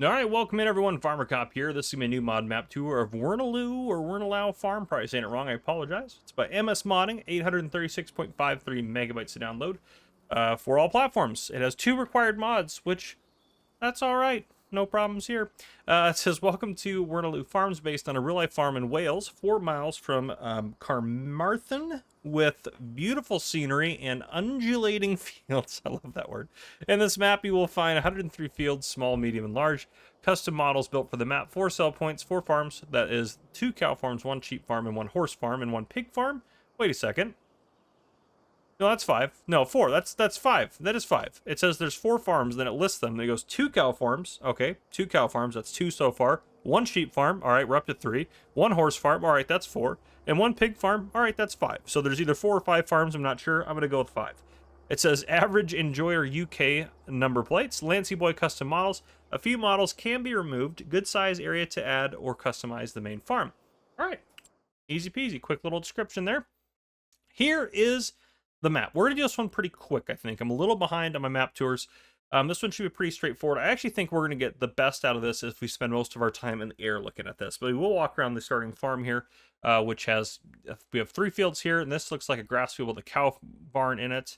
All right, welcome in everyone. Farmer Cop here. This is my new mod map tour of Wernolau Farm. Probably saying it wrong. I apologize. It's by MS Modding, 836.53 megabytes to download for all platforms. It has 2 required mods, which that's all right. No problems here. It says, welcome to Wernolau Farms, based on a real-life farm in Wales, 4 miles from Carmarthen, with beautiful scenery and undulating fields. I love that word. In this map, you will find 103 fields, small, medium, and large. Custom models built for the map, 4 sell points, 4 farms. That is 2 cow farms, 1 sheep farm, and 1 horse farm, and 1 pig farm. Wait a second. No, that's 5. No, 4. That's 5. That is 5. It says there's 4 farms, then it lists them. Then it goes 2 cow farms. Okay, 2 cow farms. That's 2 so far. 1 sheep farm. All right, we're up to 3. 1 horse farm. All right, that's 4. And 1 pig farm. All right, that's 5. So there's either 4 or 5 farms. I'm not sure. I'm going to go with 5. It says average enjoyer UK number plates. Lancy Boy custom models. A few models can be removed. Good size area to add or customize the main farm. All right, easy peasy. Quick little description there. Here is the map. We're going to do this one pretty quick, I think. I'm a little behind on my map tours. This one should be pretty straightforward. I actually think we're going to get the best out of this if we spend most of our time in the air looking at this. But we will walk around the starting farm here, which has, we have 3 fields here, and this looks like a grass field with a cow barn in it.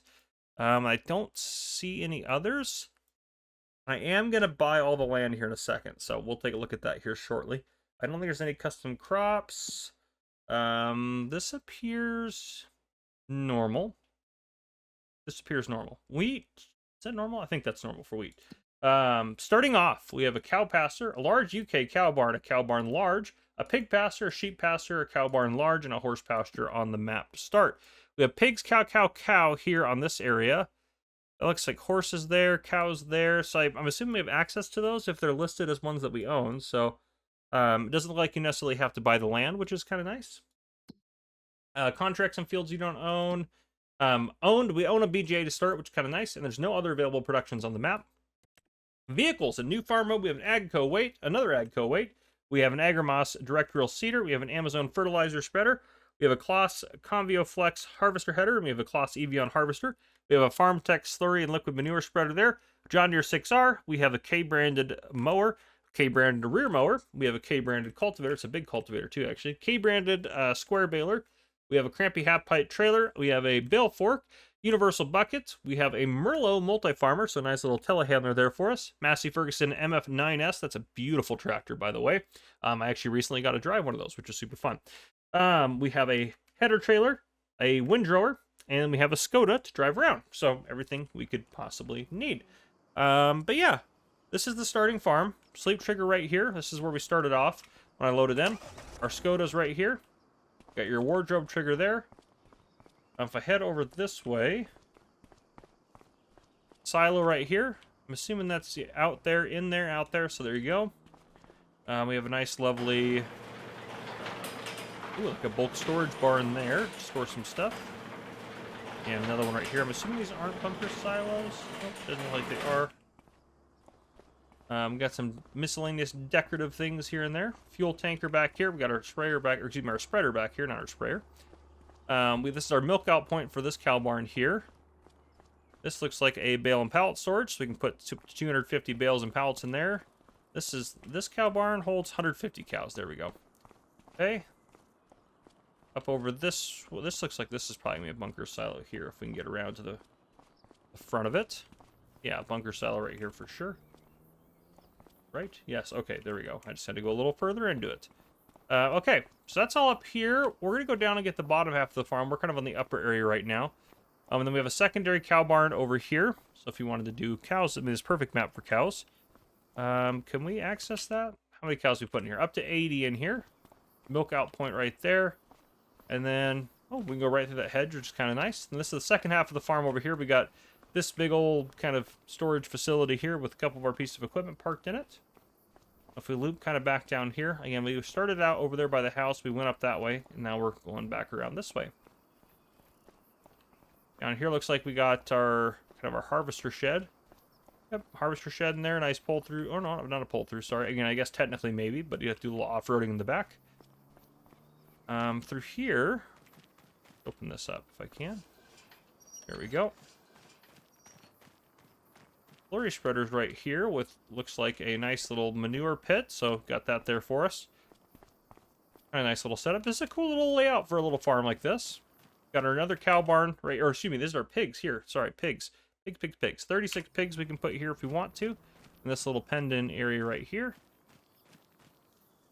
I don't see any others. I am going to buy all the land here in a second, so we'll take a look at that here shortly. I don't think there's any custom crops. This appears normal. This appears normal. Wheat, is that normal? I think that's normal for wheat. Starting off, we have a cow pasture, a large UK cow barn, a cow barn large, a pig pasture, a sheep pasture, a cow barn large, and a horse pasture on the map to start. We have pigs, cow here on this area. It looks like horses there, cows there. So I'm assuming we have access to those if they're listed as ones that we own. So it doesn't look like you necessarily have to buy the land, which is kind of nice. Contracts and fields you don't own. We own a BGA to start, which is kind of nice, and there's no other available productions on the map. Vehicles, a new farm mode. We have an AGCO weight, another AGCO weight. We have an Agrimoss direct reel seeder. We have an Amazon fertilizer spreader. We have a Kloss Convio Flex harvester header, and we have a Kloss Evion harvester. We have a FarmTech slurry and liquid manure spreader there. John Deere 6R. We have a K-branded mower, K-branded rear mower. We have a K-branded cultivator. It's a big cultivator too, actually. K-branded square baler. We have a Crampy half-pipe trailer. We have a bale fork, universal bucket. We have a Merlot multi-farmer, so a nice little telehandler there for us. Massey Ferguson MF9S. That's a beautiful tractor, by the way. I actually recently got to drive one of those, which is super fun. We have a header trailer, a windrower, and we have a Skoda to drive around. So everything we could possibly need. But yeah, this is the starting farm. Sleep trigger right here. This is where we started off when I loaded in. Our Skoda's right here. Got your wardrobe trigger there. If I head over this way, silo right here. I'm assuming that's out there, in there, out there. So there you go. We have a nice, lovely, ooh, like a bulk storage barn there to store some stuff. And another one right here. I'm assuming these aren't bunker silos. Nope, doesn't look like they are. Got some miscellaneous decorative things here and there. Fuel tanker back here. We got our sprayer back, or excuse me, our spreader back here, not our sprayer. This is our milk out point for this cow barn here. This looks like a bale and pallet storage, so we can put 250 bales and pallets in there. This cow barn holds 150 cows. There we go. Okay. Up over this, well, this looks like this is probably gonna be a bunker silo here if we can get around to the front of it. Yeah, bunker silo right here for sure. Right? Yes. Okay, there we go. I just had to go a little further into it. Okay, so that's all up here. We're going to go down and get the bottom half of the farm. We're kind of on the upper area right now. And then we have a secondary cow barn over here. So if you wanted to do cows, I mean, it's perfect map for cows. Can we access that? How many cows we put in here? Up to 80 in here. Milk out point right there. And then, oh, we can go right through that hedge, which is kind of nice. And this is the second half of the farm over here. We got this big old kind of storage facility here with a couple of our pieces of equipment parked in it. If we loop kind of back down here, again, we started out over there by the house, we went up that way, and now we're going back around this way. Down here looks like we got our kind of our harvester shed. Yep, harvester shed in there, nice pull through. Oh no, not a pull through, sorry. Again, I guess technically maybe, but you have to do a little off-roading in the back. Through here, open this up if I can. There we go. Flurry spreaders right here with looks like a nice little manure pit. So got that there for us. A nice little setup. This is a cool little layout for a little farm like this. Got another cow barn right, or excuse me, these are pigs here. Sorry, pigs. Pigs. 36 pigs we can put here if we want to. And this little penned in area right here.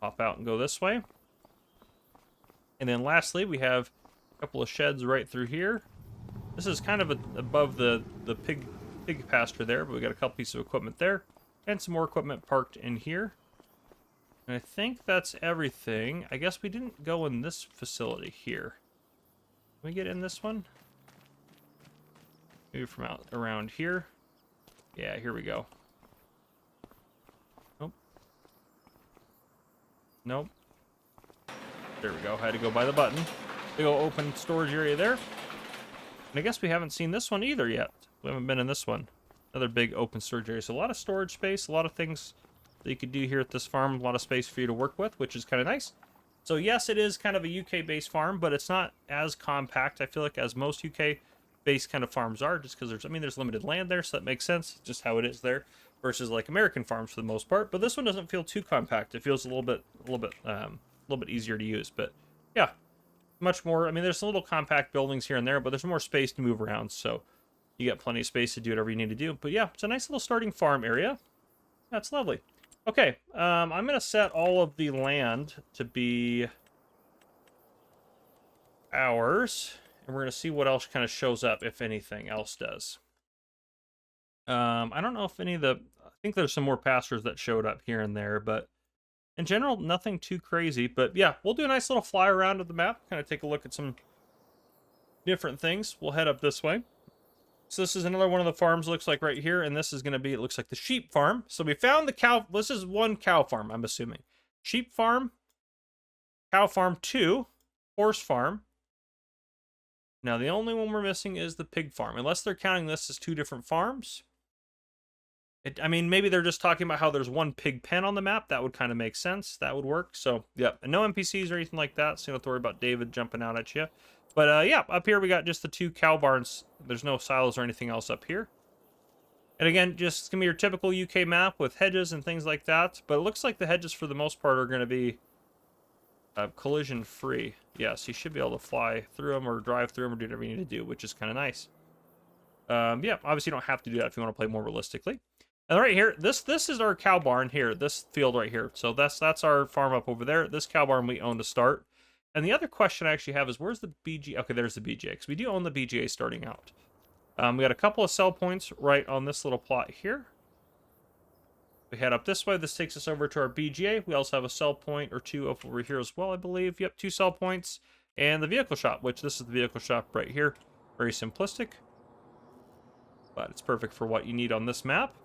Pop out and go this way. And then lastly, we have a couple of sheds right through here. This is kind of above the pig pasture there, but we got a couple pieces of equipment there. And some more equipment parked in here. And I think that's everything. I guess we didn't go in this facility here. Can we get in this one? Maybe from out around here. Yeah, here we go. Nope. Nope. There we go. Had to go by the button. Big old open storage area there. And I guess we haven't seen this one either yet. We haven't been in this one. Another big open storage area. So a lot of storage space, a lot of things that you could do here at this farm. A lot of space for you to work with, which is kind of nice. So yes, it is kind of a UK-based farm, but it's not as compact, I feel like, as most UK-based kind of farms are, just because there's limited land there, so that makes sense, just how it is there, versus like American farms for the most part. But this one doesn't feel too compact. It feels a little bit easier to use. But yeah, much more. I mean, there's some little compact buildings here and there, but there's more space to move around, so you got plenty of space to do whatever you need to do. But yeah, it's a nice little starting farm area. That's lovely. Okay, I'm going to set all of the land to be ours, and we're going to see what else kind of shows up, if anything else does. I don't know if any of the... I think there's some more pastures that showed up here and there, but in general, nothing too crazy. But yeah, we'll do a nice little fly around of the map, kind of take a look at some different things. We'll head up this way. So this is another one of the farms, looks like right here, and this is going to be, it looks like the sheep farm. So we found the cow, this is one cow farm, I'm assuming. Sheep farm, cow farm 2, horse farm. Now the only one we're missing is the pig farm, unless they're counting this as 2 different farms. I mean, maybe they're just talking about how there's one pig pen on the map. That would kind of make sense. That would work. So, yeah, and no NPCs or anything like that, so you don't have to worry about David jumping out at you. But yeah, up here we got just the 2 cow barns. There's no silos or anything else up here. And again, just it's going to be your typical UK map with hedges and things like that. But it looks like the hedges for the most part are going to be collision free. Yes, you should be able to fly through them or drive through them or do whatever you need to do, which is kind of nice. Yeah, obviously you don't have to do that if you want to play more realistically. And right here, this is our cow barn here, this field right here. So that's our farm up over there. This cow barn we own to start. And the other question I actually have is, where's the BGA? Okay, there's the BGA, because we do own the BGA starting out. We got a couple of sell points right on this little plot here. We head up this way. This takes us over to our BGA. We also have a sell point or 2 over here as well, I believe. Yep, 2 sell points. And the vehicle shop, which this is the vehicle shop right here. Very simplistic, but it's perfect for what you need on this map.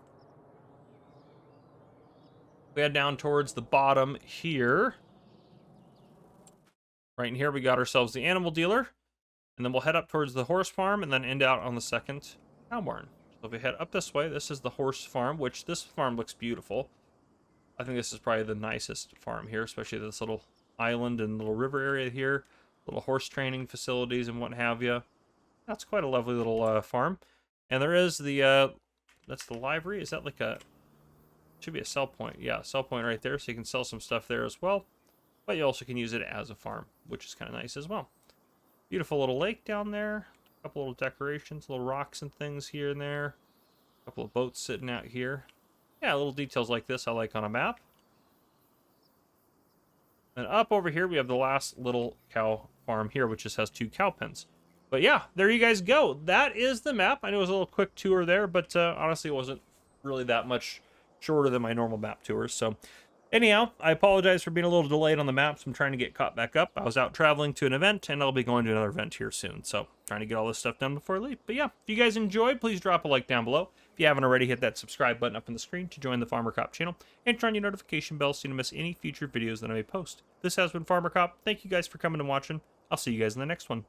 We head down towards the bottom here. Right in here, we got ourselves the animal dealer. And then we'll head up towards the horse farm and then end out on the second cow barn. So if we head up this way, this is the horse farm, which this farm looks beautiful. I think this is probably the nicest farm here, especially this little island and little river area here. Little horse training facilities and what have you. That's quite a lovely little farm. And there is the, that's the livery. Is that like a, should be a sell point. Yeah, sell point right there. So you can sell some stuff there as well. But you also can use it as a farm, which is kind of nice as well. Beautiful little lake down there. A couple little decorations, little rocks and things here and there. A couple of boats sitting out here. Yeah, little details like this I like on a map. And up over here, we have the last little cow farm here, which just has 2 cow pens. But yeah, there you guys go. That is the map. I know it was a little quick tour there, but honestly, it wasn't really that much shorter than my normal map tours. So anyhow, I apologize for being a little delayed on the maps. I'm trying to get caught back up. I was out traveling to an event, and I'll be going to another event here soon. So trying to get all this stuff done before I leave. But yeah, if you guys enjoyed, please drop a like down below. If you haven't already, hit that subscribe button up on the screen to join the Farmer Cop channel, and turn on your notification bell so you don't miss any future videos that I may post. This has been Farmer Cop. Thank you guys for coming and watching. I'll see you guys in the next one.